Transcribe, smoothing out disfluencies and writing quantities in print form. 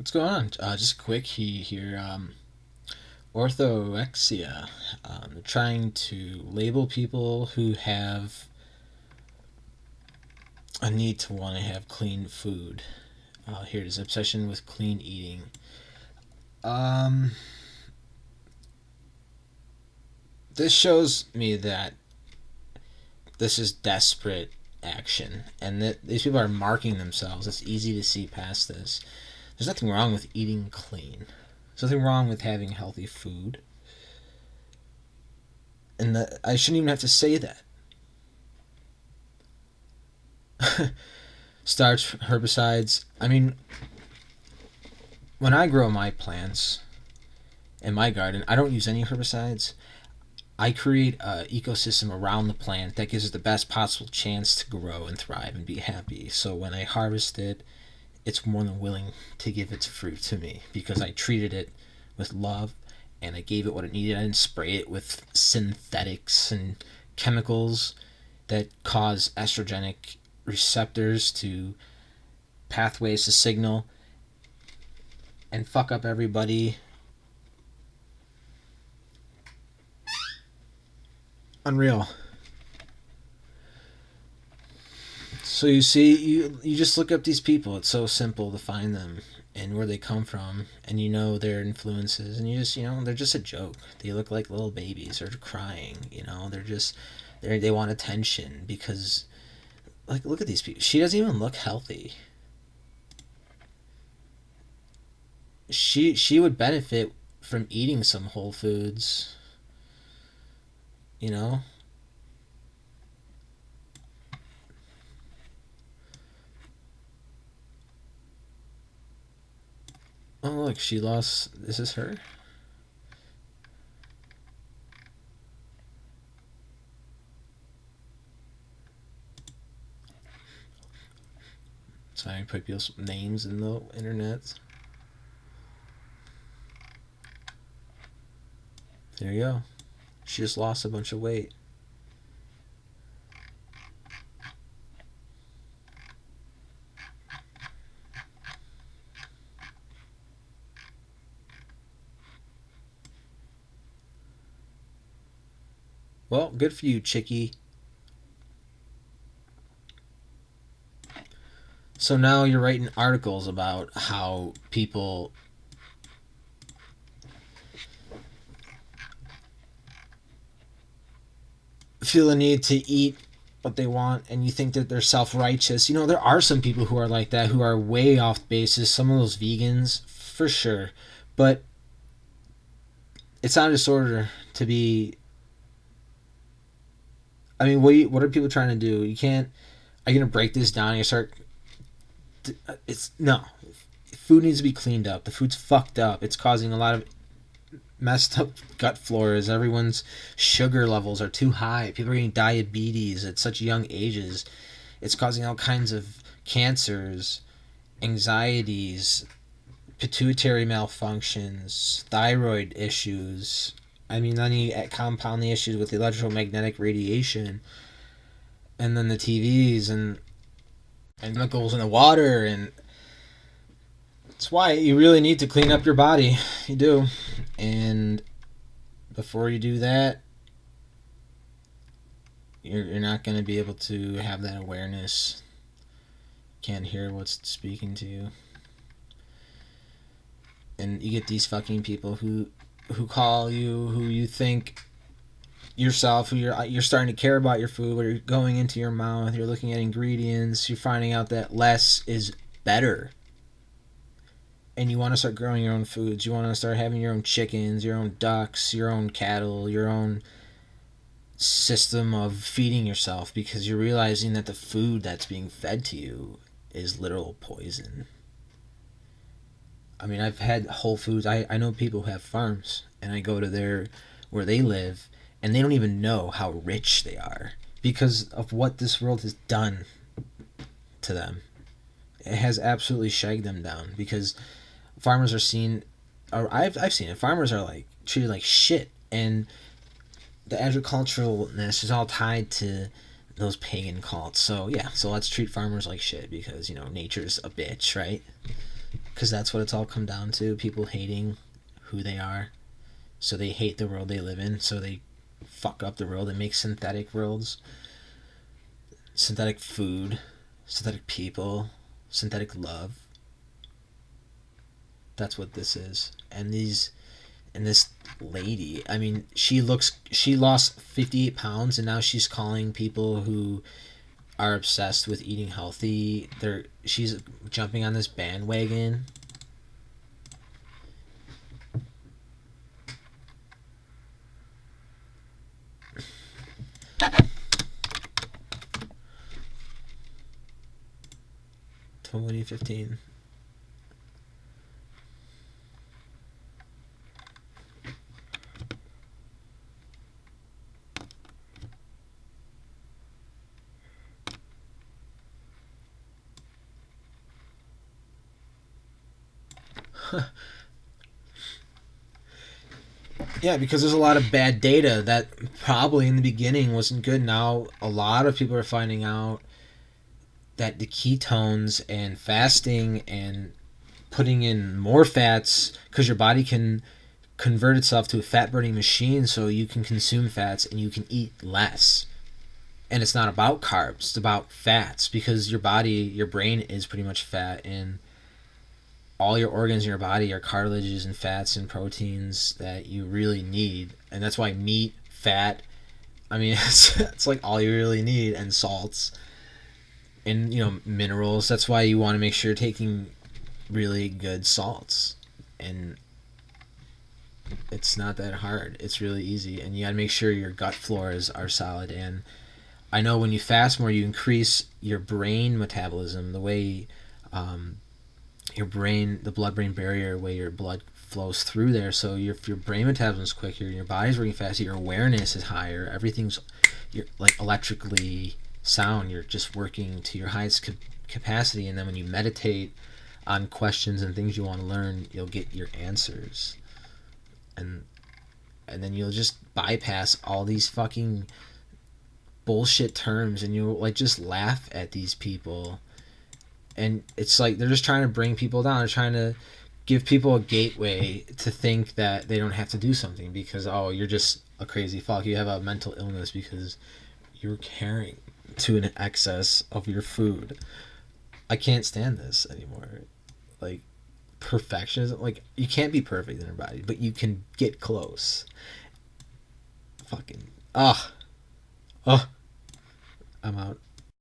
What's going on? Just quick here. Orthorexia. Trying to label people who have a need to want to have clean food. Here it is: obsession with clean eating. Um, this shows me that this is desperate action, and that these people are marking themselves. It's easy to see past this. There's nothing wrong with eating clean. There's nothing wrong with having healthy food. And I shouldn't even have to say that. Starch, herbicides. I mean, when I grow my plants in my garden, I don't use any herbicides. I create an ecosystem around the plant that gives it the best possible chance to grow and thrive and be happy. So when I harvest it, it's more than willing to give its fruit to me because I treated it with love and I gave it what it needed. I didn't spray it with synthetics and chemicals that cause estrogenic receptors to pathways to signal and fuck up everybody. Unreal. So you see, you just look up these people. It's so simple to find them and where they come from, and you know their influences, and they're just a joke. They look like little babies. They're crying. They want attention because, like, look at these people. She doesn't even look healthy. She would benefit from eating some whole foods. You know. Oh, look, she lost. This is her. So I put people's names in the internet. There you go. She just lost a bunch of weight. Well, good for you, chickie. So now you're writing articles about how people feel the need to eat what they want, and you think that they're self-righteous. There are some people who are like that, who are way off basis. Some of those vegans, for sure. But it's not a disorder to be... I mean, what are people trying to do? You can't... Are you going to break this down and you start... It's... No. Food needs to be cleaned up. The food's fucked up. It's causing a lot of messed up gut floras. Everyone's sugar levels are too high. People are getting diabetes at such young ages. It's causing all kinds of cancers, anxieties, pituitary malfunctions, thyroid issues. I mean, then you compound the issues with the electromagnetic radiation, and then the TVs and chemicals in the water, and that's why you really need to clean up your body. You do. And before you do that, you're not going to be able to have that awareness. Can't hear what's speaking to you. And you get these fucking people who call you, who you think yourself, who you're starting to care about your food, where you're going into your mouth, you're looking at ingredients, you're finding out that less is better. And you want to start growing your own foods. You want to start having your own chickens, your own ducks, your own cattle, your own system of feeding yourself, because you're realizing that the food that's being fed to you is literal poison. I mean, I've had Whole Foods. I know people who have farms, and I go to where they live, and they don't even know how rich they are because of what this world has done to them. It has absolutely shagged them down because farmers are seen, or I've seen it. Farmers are like treated like shit, and the agriculturalness is all tied to those pagan cults. So yeah, so let's treat farmers like shit because nature's a bitch, right? because that's what it's all come down to. People hating who they are, so they hate the world they live in, so they fuck up the world and make synthetic worlds, synthetic food, synthetic people, synthetic love. That's what this is. And this lady, I mean, she lost 58 pounds, and now she's calling people who are obsessed with eating healthy. She's jumping on this bandwagon. (2015) Yeah, because there's a lot of bad data that probably in the beginning wasn't good. Now a lot of people are finding out that the ketones and fasting and putting in more fats, because your body can convert itself to a fat burning machine, so you can consume fats and you can eat less. And it's not about carbs, it's about fats, because your brain is pretty much fat, and all your organs in your body are cartilages and fats and proteins that you really need. And that's why meat, fat, I mean, it's like all you really need, and salts and, minerals. That's why you want to make sure you're taking really good salts. And it's not that hard. It's really easy. And you got to make sure your gut floras are solid. And I know when you fast more, you increase your brain metabolism, the way your brain, the blood-brain barrier, where your blood flows through there. So if your brain metabolism is quicker, your body's working faster, your awareness is higher, you're like electrically sound. You're just working to your highest capacity. And then when you meditate on questions and things you want to learn, you'll get your answers. And then you'll just bypass all these fucking bullshit terms, and you'll like just laugh at these people. And it's like they're just trying to bring people down. They're trying to give people a gateway to think that they don't have to do something because, oh, you're just a crazy fuck. You have a mental illness because you're carrying to an excess of your food. I can't stand this anymore. Like, perfectionism. Like, you can't be perfect in your body, but you can get close. Fucking, I'm out.